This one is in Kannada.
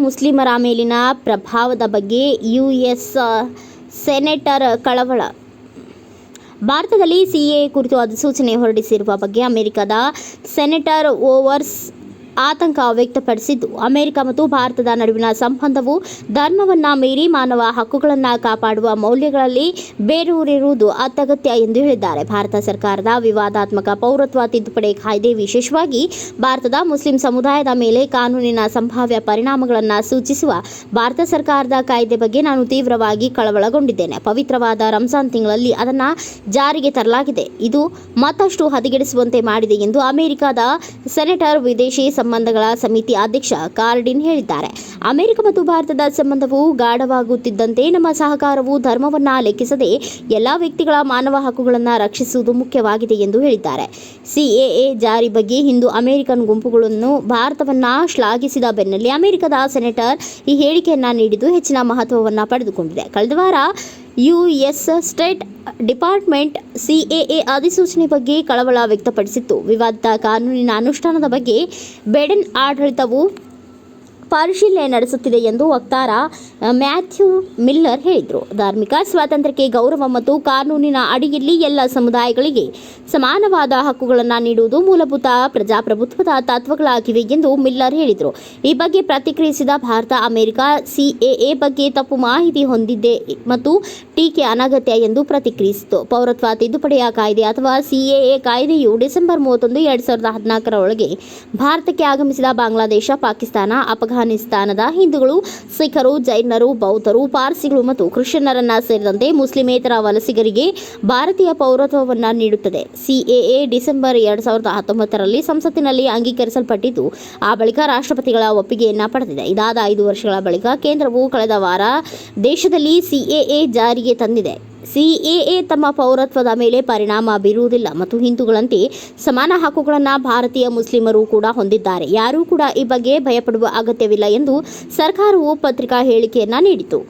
ಮುಸ್ಲಿಮರ ಮೇಲಿನ ಪ್ರಭಾವದ ಬಗ್ಗೆ ಯುಎಸ್ ಸೆನೆಟರ್ ಕಳವಳ. ಭಾರತದಲ್ಲಿ ಸಿಎಎ ಕುರಿತು ಅಧಿಸೂಚನೆ ಹೊರಡಿಸಿರುವ ಬಗ್ಗೆ ಅಮೆರಿಕದ ಸೆನೆಟರ್ ಓವರ್ಸ್ ಆತಂಕ ವ್ಯಕ್ತಪಡಿಸಿದ್ದು, ಅಮೆರಿಕ ಮತ್ತು ಭಾರತದ ನಡುವಿನ ಸಂಬಂಧವು ಧರ್ಮವನ್ನ ಮೀರಿ ಮಾನವ ಹಕ್ಕುಗಳನ್ನು ಕಾಪಾಡುವ ಮೌಲ್ಯಗಳಲ್ಲಿ ಬೇರೂರಿರುವುದು ಅತ್ಯಗತ್ಯ ಎಂದು ಹೇಳಿದ್ದಾರೆ. ಭಾರತ ಸರ್ಕಾರದ ವಿವಾದಾತ್ಮಕ ಪೌರತ್ವ ತಿದ್ದುಪಡಿ ಕಾಯ್ದೆ ವಿಶೇಷವಾಗಿ ಭಾರತದ ಮುಸ್ಲಿಂ ಸಮುದಾಯದ ಮೇಲೆ ಕಾನೂನಿನ ಸಂಭಾವ್ಯ ಪರಿಣಾಮಗಳನ್ನು ಸೂಚಿಸುವ ಭಾರತ ಸರ್ಕಾರದ ಕಾಯ್ದೆ ಬಗ್ಗೆ ನಾನು ತೀವ್ರವಾಗಿ ಕಳವಳಗೊಂಡಿದ್ದೇನೆ. ಪವಿತ್ರವಾದ ರಂಜಾನ್ ತಿಂಗಳಲ್ಲಿ ಅದನ್ನು ಜಾರಿಗೆ ತರಲಾಗಿದೆ. ಇದು ಮತ್ತಷ್ಟು ಹದಗೆಡಿಸುವಂತೆ ಮಾಡಿದೆ ಎಂದು ಅಮೆರಿಕದ ಸೆನೆಟರ್ ವಿದೇಶಿ ಸಂಬಂಧಗಳ ಸಮಿತಿ ಅಧ್ಯಕ್ಷ ಕಾರ್ಡಿನ್ ಹೇಳಿದ್ದಾರೆ. ಅಮೆರಿಕ ಮತ್ತು ಭಾರತದ ಸಂಬಂಧವು ಗಾಢವಾಗುತ್ತಿದ್ದಂತೆ ನಮ್ಮ ಸಹಕಾರವು ಧರ್ಮವನ್ನ ಲೆಕ್ಕಿಸದೆ ಎಲ್ಲಾ ವ್ಯಕ್ತಿಗಳ ಮಾನವ ಹಕ್ಕುಗಳನ್ನು ರಕ್ಷಿಸುವುದು ಮುಖ್ಯವಾಗಿದೆ ಎಂದು ಹೇಳಿದ್ದಾರೆ. ಸಿಎಎ ಜಾರಿ ಬಗ್ಗೆ ಹಿಂದೂ ಅಮೆರಿಕನ್ ಗುಂಪುಗಳನ್ನು ಭಾರತವನ್ನ ಶ್ಲಾಘಿಸಿದ ಬೆನ್ನಲ್ಲೇ ಅಮೆರಿಕದ ಸೆನೆಟರ್ ಈ ಹೇಳಿಕೆಯನ್ನ ನೀಡಿದ್ದು ಹೆಚ್ಚಿನ ಮಹತ್ವವನ್ನು ಪಡೆದುಕೊಂಡಿದೆ. ಕಳೆದ ವಾರ ಯುಎಸ್ ಸ್ಟೇಟ್ ಡಿಪಾರ್ಟ್ಮೆಂಟ್ ಸಿಎಎ ಅಧಿಸೂಚನೆ ಬಗ್ಗೆ ಕಳವಳ ವ್ಯಕ್ತಪಡಿಸಿತ್ತು. ವಿವಾದಿತ ಕಾನೂನಿನ ಅನುಷ್ಠಾನದ ಬಗ್ಗೆ ಬೈಡೆನ್ ಆಡಳಿತವು ಪರಿಶೀಲನೆ ನಡೆಸುತ್ತಿದೆ ಎಂದು ವಕ್ತಾರ ಮ್ಯಾಥ್ಯೂ ಮಿಲ್ಲರ್ ಹೇಳಿದರು. ಧಾರ್ಮಿಕ ಸ್ವಾತಂತ್ರ್ಯಕ್ಕೆ ಗೌರವ ಮತ್ತು ಕಾನೂನಿನ ಅಡಿಯಲ್ಲಿ ಎಲ್ಲ ಸಮುದಾಯಗಳಿಗೆ ಸಮಾನವಾದ ಹಕ್ಕುಗಳನ್ನು ನೀಡುವುದು ಮೂಲಭೂತ ಪ್ರಜಾಪ್ರಭುತ್ವದ ತತ್ವಗಳಾಗಿವೆ ಎಂದು ಮಿಲ್ಲರ್ ಹೇಳಿದರು. ಈ ಬಗ್ಗೆ ಪ್ರತಿಕ್ರಿಯಿಸಿದ ಭಾರತ, ಅಮೆರಿಕ ಸಿಎಎ ಬಗ್ಗೆ ತಪ್ಪು ಮಾಹಿತಿ ಹೊಂದಿದೆ ಮತ್ತು ಟೀಕೆ ಅನಗತ್ಯ ಎಂದು ಪ್ರತಿಕ್ರಿಯಿಸಿತು. ಪೌರತ್ವ ತಿದ್ದುಪಡಿಯ ಕಾಯ್ದೆ ಅಥವಾ ಸಿಎಎ ಕಾಯ್ದೆಯು ಡಿಸೆಂಬರ್ 31, 2014 ಒಳಗೆ ಭಾರತಕ್ಕೆ ಆಗಮಿಸಿದ ಬಾಂಗ್ಲಾದೇಶ, ಪಾಕಿಸ್ತಾನ, ಅಫ್ಘಾನಿಸ್ತಾನದ ಹಿಂದೂಗಳು, ಸಿಖ್ಖರು, ಜೈನರು, ಬೌದ್ಧರು, ಪಾರ್ಸಿಗಳು ಮತ್ತು ಕ್ರಿಶ್ಚಿಯನ್ನರನ್ನ ಸೇರಿದಂತೆ ಮುಸ್ಲಿಮೇತರ ವಲಸಿಗರಿಗೆ ಭಾರತೀಯ ಪೌರತ್ವವನ್ನು ನೀಡುತ್ತದೆ. ಸಿಎಎ ಡಿಸೆಂಬರ್ 2019ರಲ್ಲಿ ಸಂಸತ್ತಿನಲ್ಲಿ ಅಂಗೀಕರಿಸಲ್ಪಟ್ಟಿದ್ದು, ಆ ಬಳಿಕ ರಾಷ್ಟ್ರಪತಿಗಳ ಒಪ್ಪಿಗೆಯನ್ನು ಪಡೆದಿದೆ. ಇದಾದ 5 ವರ್ಷಗಳ ಬಳಿಕ ಕೇಂದ್ರವು ಕಳೆದ ವಾರ ದೇಶದಲ್ಲಿ ಸಿಎಎ ಜಾರಿಗೆ ತಂದಿದೆ. ಸಿಎಎ ತಮ್ಮ ಪೌರತ್ವದ ಮೇಲೆ ಪರಿಣಾಮ ಬೀರುವುದಿಲ್ಲ ಮತ್ತು ಹಿಂದೂಗಳಂತೆ ಸಮಾನ ಹಕ್ಕುಗಳನ್ನು ಭಾರತೀಯ ಮುಸ್ಲಿಮರು ಕೂಡ ಹೊಂದಿದ್ದಾರೆ. ಯಾರೂ ಕೂಡ ಈ ಬಗ್ಗೆ ಭಯಪಡುವ ಅಗತ್ಯವಿಲ್ಲ ಎಂದು ಸರ್ಕಾರವು ಪತ್ರಿಕಾ ಹೇಳಿಕೆಯನ್ನ ನೀಡಿತು.